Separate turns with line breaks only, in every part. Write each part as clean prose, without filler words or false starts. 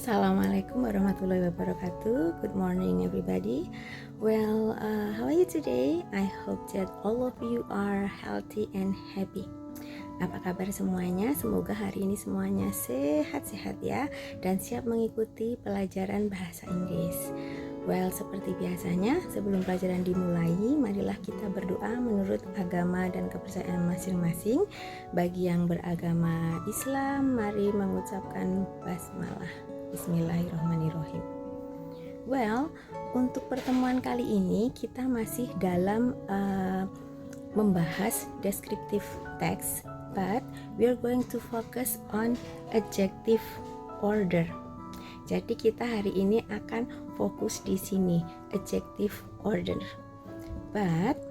Assalamualaikum warahmatullahi wabarakatuh. Good morning everybody. Well, how are you today? I hope that all of you are healthy and happy. Apa kabar semuanya? Semoga hari ini semuanya sehat-sehat ya, dan siap mengikuti pelajaran bahasa Inggris. Well, seperti biasanya, sebelum pelajaran dimulai, marilah kita berdoa menurut agama dan kepercayaan masing-masing. Bagi yang beragama Islam, mari mengucapkan basmalah. Bismillahirrahmanirrahim. Well, untuk pertemuan kali ini kita masih dalam membahas descriptive text, but we are going to focus on adjective order. Jadi kita hari ini akan fokus di sini, adjective order. But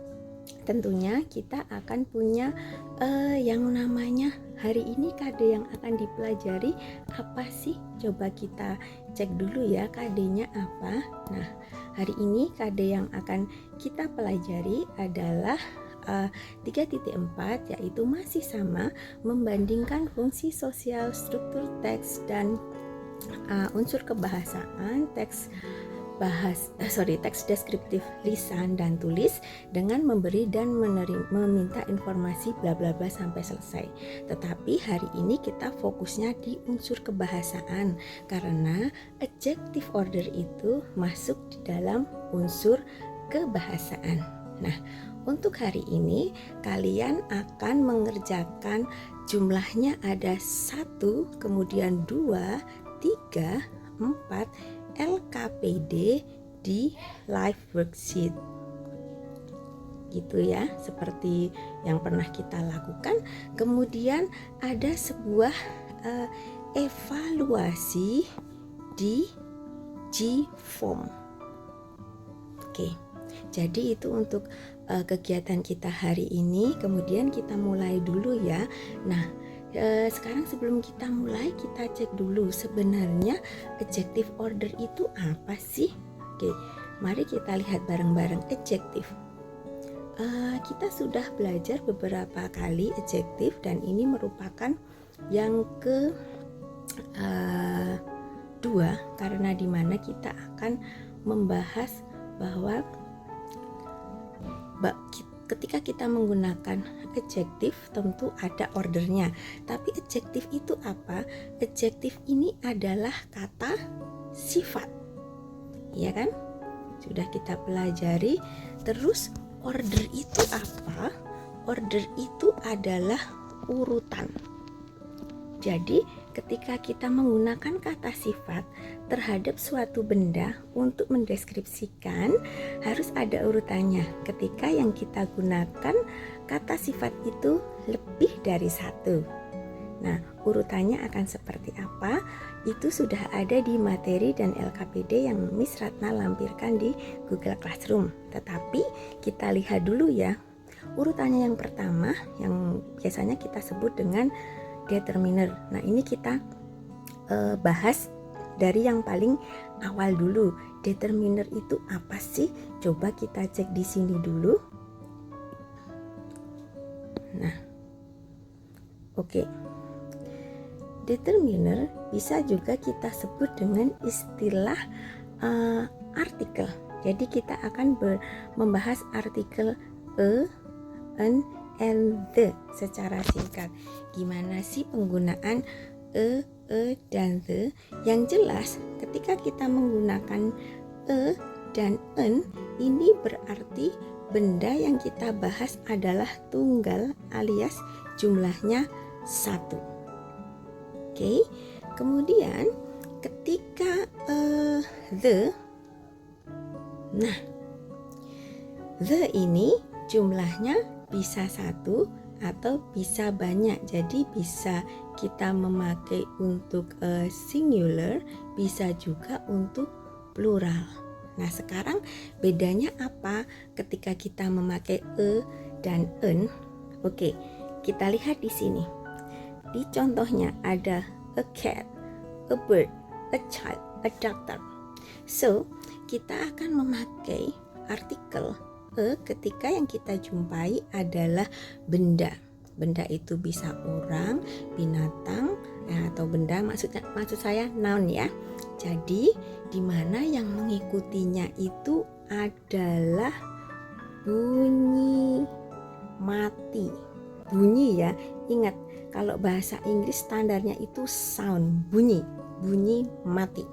tentunya kita akan punya yang namanya hari ini kade yang akan dipelajari apa sih? Coba kita cek dulu ya kadenya apa. Nah, hari ini kade yang akan kita pelajari adalah 3.4, yaitu masih sama, membandingkan fungsi sosial, struktur teks, dan unsur kebahasaan teks teks deskriptif lisan dan tulis dengan memberi dan meminta informasi bla bla bla sampai selesai. Tetapi hari ini kita fokusnya di unsur kebahasaan karena adjective order itu masuk di dalam unsur kebahasaan. Nah, untuk hari ini kalian akan mengerjakan jumlahnya ada 1, kemudian 2, 3, 4 LKPD di live worksheet gitu ya, seperti yang pernah kita lakukan. Kemudian ada sebuah evaluasi di Gform. Oke, jadi itu untuk kegiatan kita hari ini. Kemudian kita mulai dulu ya. Nah, sekarang sebelum kita mulai, kita cek dulu sebenarnya adjective order itu apa sih? Oke, mari kita lihat bareng-bareng adjective. Kita sudah belajar beberapa kali adjective dan ini merupakan yang kedua karena dimana kita akan membahas bahwa ketika kita menggunakan adjektif tentu ada ordernya. Tapi adjektif itu apa? Adjektif ini adalah kata sifat, ya kan? Sudah kita pelajari. Terus order itu apa? Order itu adalah urutan. Jadi ketika kita menggunakan kata sifat terhadap suatu benda untuk mendeskripsikan, harus ada urutannya. Ketika yang kita gunakan kata sifat itu lebih dari 1. Nah, urutannya akan seperti apa? Itu sudah ada di materi dan LKPD yang Miss Ratna lampirkan di Google Classroom. Tetapi kita lihat dulu ya. Urutannya yang pertama yang biasanya kita sebut dengan determiner. Nah, ini kita bahas dari yang paling awal dulu. Determiner itu apa sih? Coba kita cek di sini dulu. Nah, oke. Determiner bisa juga kita sebut dengan istilah artikel. Jadi kita akan membahas artikel an, and the secara singkat. Gimana sih penggunaan dan the? Yang jelas ketika kita menggunakan dan an, ini berarti benda yang kita bahas adalah tunggal alias jumlahnya 1. Oke. Kemudian ketika the, nah the ini jumlahnya bisa 1 atau bisa banyak. Jadi bisa kita memakai untuk singular, bisa juga untuk plural. Nah, sekarang bedanya apa ketika kita memakai dan en? Oke, kita lihat di sini. Di contohnya ada a cat, a bird, a child, a doctor. So, kita akan memakai artikel ketika yang kita jumpai adalah benda. Benda itu bisa orang, binatang, atau benda, maksud saya noun ya. Jadi di mana yang mengikutinya itu adalah bunyi mati. Bunyi ya, ingat kalau bahasa Inggris standarnya itu sound, bunyi mati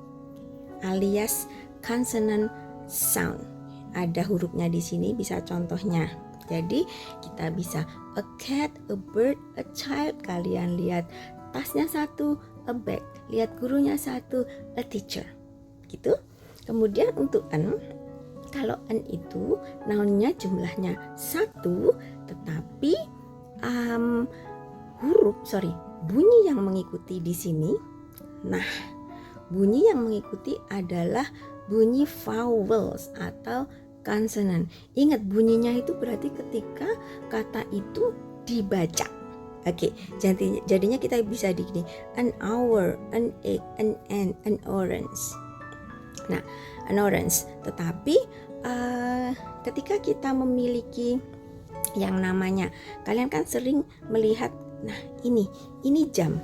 alias consonant sound. Ada hurufnya di sini, bisa contohnya. Jadi kita bisa a cat, a bird, a child. Kalian lihat tasnya satu, a bag. Lihat gurunya satu, a teacher. Gitu. Kemudian untuk an, kalau an itu nounnya jumlahnya satu, tetapi bunyi yang mengikuti di sini. Nah, bunyi yang mengikuti adalah bunyi vowels atau consonant. Ingat, bunyinya itu berarti ketika kata itu dibaca. Oke, jadinya kita bisa di gini, an hour, an egg, an ant, an orange. Nah, an orange. Tetapi ketika kita memiliki yang namanya, kalian kan sering melihat, nah ini jam.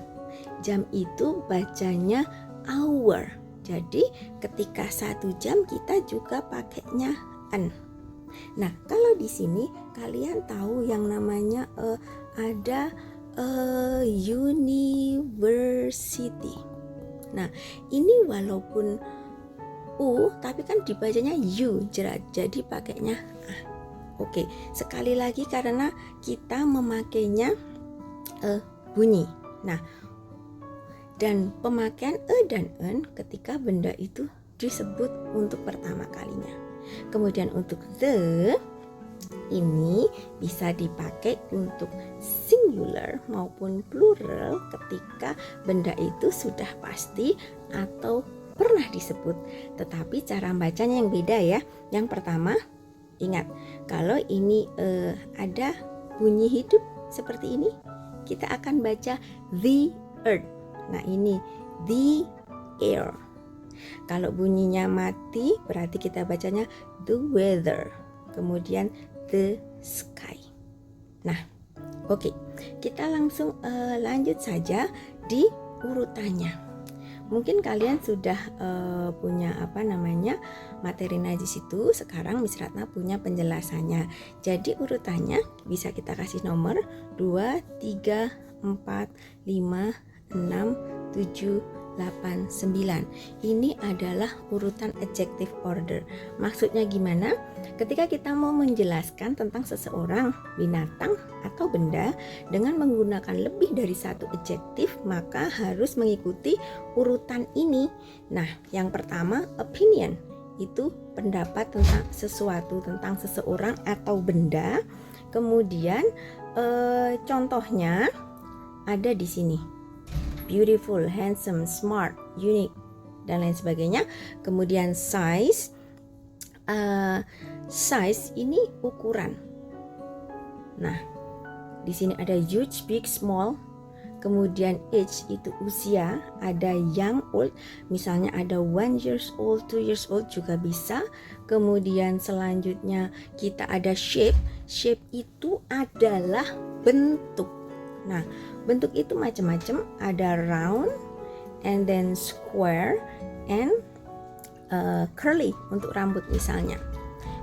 Jam itu bacanya hour. Jadi ketika 1 jam kita juga pakainya an. Nah, kalau di sini kalian tahu yang namanya ada university. Nah, ini walaupun u tapi kan dibacanya u, jadi pakainya a. Oke, sekali lagi karena kita memakainya bunyi. Nah, dan pemakaian e dan en ketika benda itu disebut untuk pertama kalinya. Kemudian untuk the ini bisa dipakai untuk singular maupun plural ketika benda itu sudah pasti atau pernah disebut. Tetapi cara bacanya yang beda ya. Yang pertama, ingat kalau ini ada bunyi hidup seperti ini, kita akan baca the earth. Nah, ini the air. Kalau bunyinya mati berarti kita bacanya the weather. Kemudian the sky. Nah, oke. Kita langsung lanjut saja di urutannya. Mungkin kalian sudah punya materi najis itu. Sekarang Miss Ratna punya penjelasannya. Jadi urutannya bisa kita kasih nomor 2, 3, 4, 5, 6, 7, 8, 9. Ini adalah urutan adjective order. Maksudnya gimana? Ketika kita mau menjelaskan tentang seseorang, binatang, atau benda dengan menggunakan lebih dari satu adjektif, maka harus mengikuti urutan ini. Nah, yang pertama opinion. Itu pendapat tentang sesuatu, tentang seseorang atau benda. Kemudian contohnya ada di sini. Beautiful, handsome, smart, unique, dan lain sebagainya. Kemudian size, size ini ukuran. Nah, di sini ada huge, big, small. Kemudian age itu usia, ada young, old. Misalnya ada 1 years old, 2 years old juga bisa. Kemudian selanjutnya kita ada shape. Shape itu adalah bentuk. Nah, bentuk itu macam-macam, ada round, and then square, and curly untuk rambut misalnya.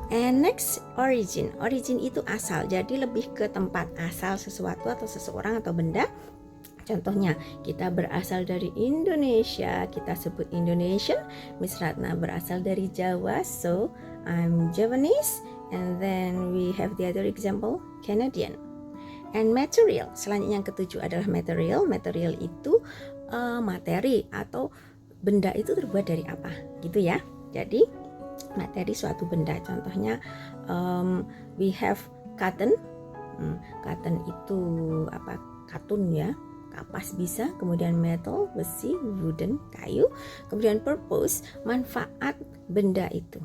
And next, origin. Origin itu asal, jadi lebih ke tempat asal sesuatu atau seseorang atau benda. Contohnya, kita berasal dari Indonesia, kita sebut Indonesian. Miss Ratna berasal dari Jawa, so I'm Javanese. And then we have the other example, Canadian. And material, selanjutnya yang ketujuh adalah material. Material itu materi atau benda itu terbuat dari apa, gitu ya. Jadi materi suatu benda. Contohnya we have cotton. Cotton itu apa? Katun ya, kapas bisa. Kemudian metal, besi, wooden, kayu. Kemudian purpose, manfaat benda itu.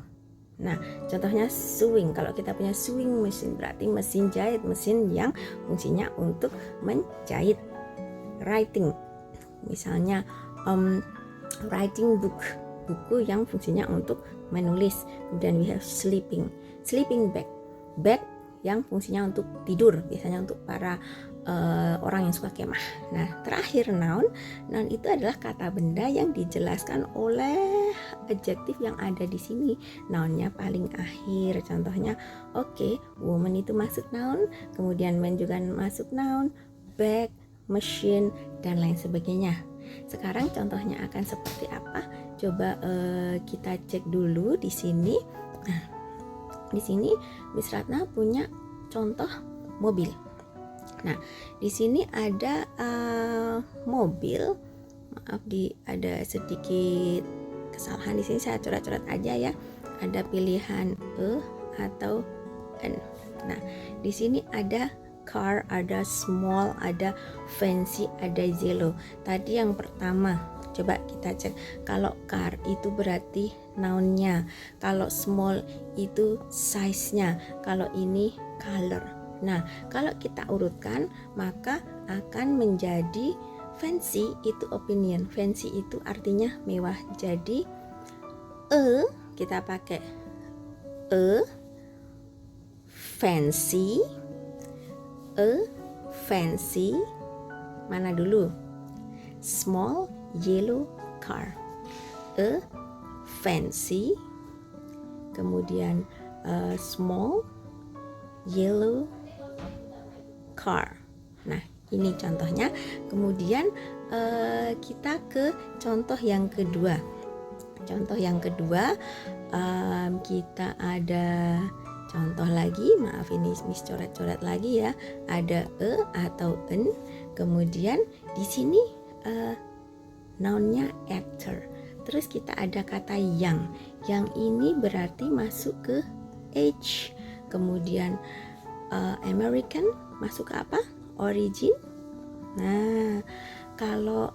Nah, contohnya sewing. Kalau kita punya sewing machine berarti mesin jahit, mesin yang fungsinya untuk menjahit. Writing, misalnya writing book, buku yang fungsinya untuk menulis. Kemudian we have sleeping bag, bag yang fungsinya untuk tidur, biasanya untuk para orang yang suka kemah. Nah, terakhir noun. Noun itu adalah kata benda yang dijelaskan oleh adjektif yang ada di sini. Nounnya paling akhir. Contohnya, woman itu masuk noun, kemudian man juga masuk noun, bag, machine, dan lain sebagainya. Sekarang contohnya akan seperti apa? Coba kita cek dulu di sini. Nah, di sini Miss Ratna punya contoh mobil. Nah, di sini ada mobil. Maaf, ada sedikit kesalahan di sini. Saya coret-coret aja ya. Ada pilihan atau N. Nah, di sini ada car, ada small, ada fancy, ada yellow. Tadi yang pertama, coba kita cek. Kalau car itu berarti nounnya, kalau small itu size-nya, kalau ini color. Nah, kalau kita urutkan maka akan menjadi fancy itu opinion. Fancy itu artinya mewah. Jadi kita pakai fancy. Fancy. Mana dulu? Small yellow car. Fancy. Kemudian small yellow car. Nah, ini contohnya. Kemudian kita ke contoh yang kedua. Contoh yang kedua, kita ada contoh lagi. Maaf, ini Miss coret-coret lagi ya. Ada atau n. Kemudian di sini nounnya actor. Terus kita ada kata yang. Yang ini berarti masuk ke age. Kemudian American masuk ke apa? Origin. Nah, kalau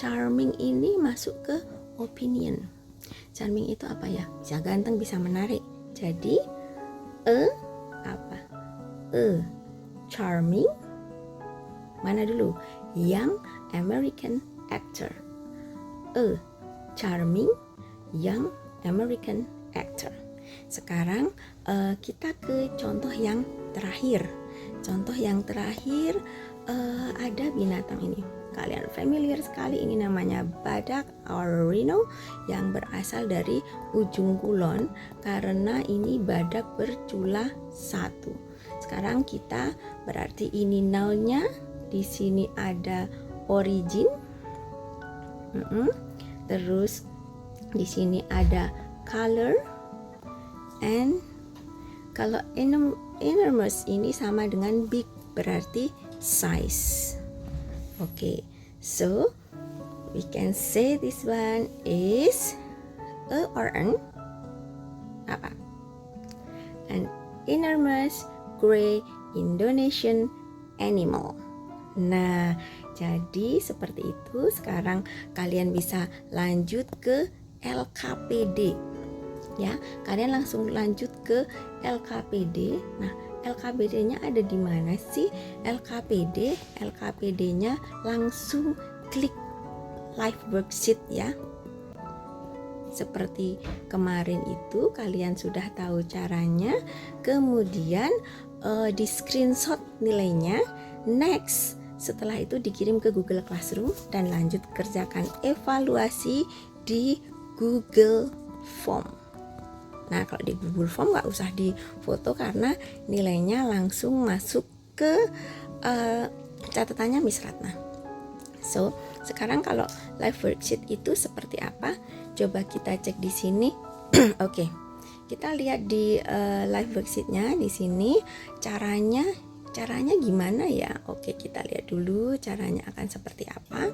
charming ini masuk ke opinion. Charming itu apa ya? Bisa ganteng, bisa menarik. Jadi apa? Charming. Mana dulu? Young American actor. Charming young American actor. Sekarang kita ke contoh yang terakhir. Contoh yang terakhir ada binatang ini. Kalian familiar sekali, ini namanya badak or rhino yang berasal dari ujung kulon karena ini badak bercula satu. Sekarang kita berarti ini nounnya, di sini ada origin. Terus di sini ada color, and kalau enormous ini sama dengan big, berarti size. So we can say this one is or an apa? An enormous gray Indonesian animal. Nah, jadi seperti itu. Sekarang kalian bisa lanjut ke LKPD. Ya, kalian langsung lanjut ke LKPD. Nah, LKPD-nya ada di mana sih? LKPD-nya langsung klik live worksheet ya. Seperti kemarin itu kalian sudah tahu caranya. Kemudian di screenshot nilainya. Next, setelah itu dikirim ke Google Classroom dan lanjut kerjakan evaluasi di Google Form. Nah, kalau di Google Form nggak usah difoto karena nilainya langsung masuk ke catatannya Miss Ratna. So, sekarang kalau live worksheet itu seperti apa? Coba kita cek di sini. Oke, kita lihat di live worksheetnya di sini caranya gimana ya? Oke, kita lihat dulu caranya akan seperti apa.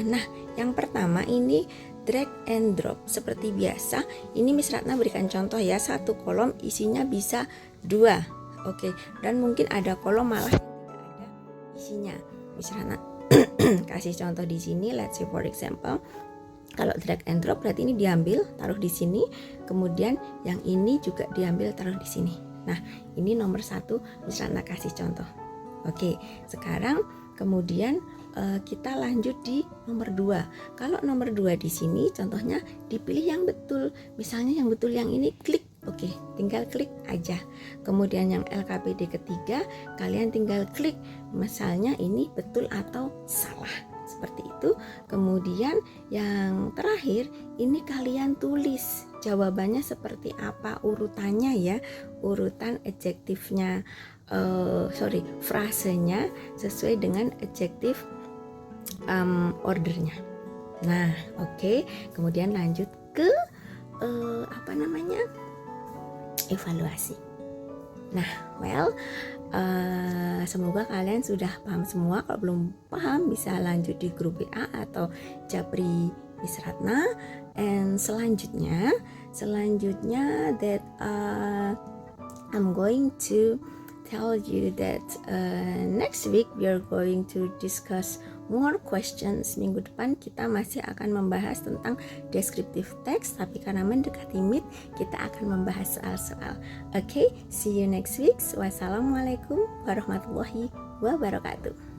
Nah, yang pertama ini drag and drop. Seperti biasa, ini Miss Ratna berikan contoh ya, satu kolom isinya bisa 2. Oke, dan mungkin ada kolom malah yang tidak ada isinya. Miss Ratna kasih contoh di sini. Let's say for example, kalau drag and drop berarti ini diambil, taruh di sini, kemudian yang ini juga diambil, taruh di sini. Nah, ini nomor 1 Miss Ratna kasih contoh. Oke, sekarang kemudian kita lanjut di nomor 2. Kalau nomor 2 di sini contohnya dipilih yang betul. Misalnya yang betul yang ini, klik Oke, tinggal klik aja. Kemudian yang LKPD ketiga, kalian tinggal klik misalnya ini betul atau salah. Seperti itu. Kemudian yang terakhir, ini kalian tulis jawabannya seperti apa urutannya ya. Urutan adjektifnya, frasenya sesuai dengan adjektif ordernya. Nah, oke. Kemudian lanjut ke evaluasi. Nah, semoga kalian sudah paham semua. Kalau belum paham bisa lanjut di grup WA atau Japri Miss Ratna. And selanjutnya that I'm going to tell you that next week we are going to discuss more questions. Minggu depan kita masih akan membahas tentang descriptive text, tapi karena mendekati mid kita akan membahas soal-soal. Okay, see you next week. Wassalamualaikum warahmatullahi wabarakatuh.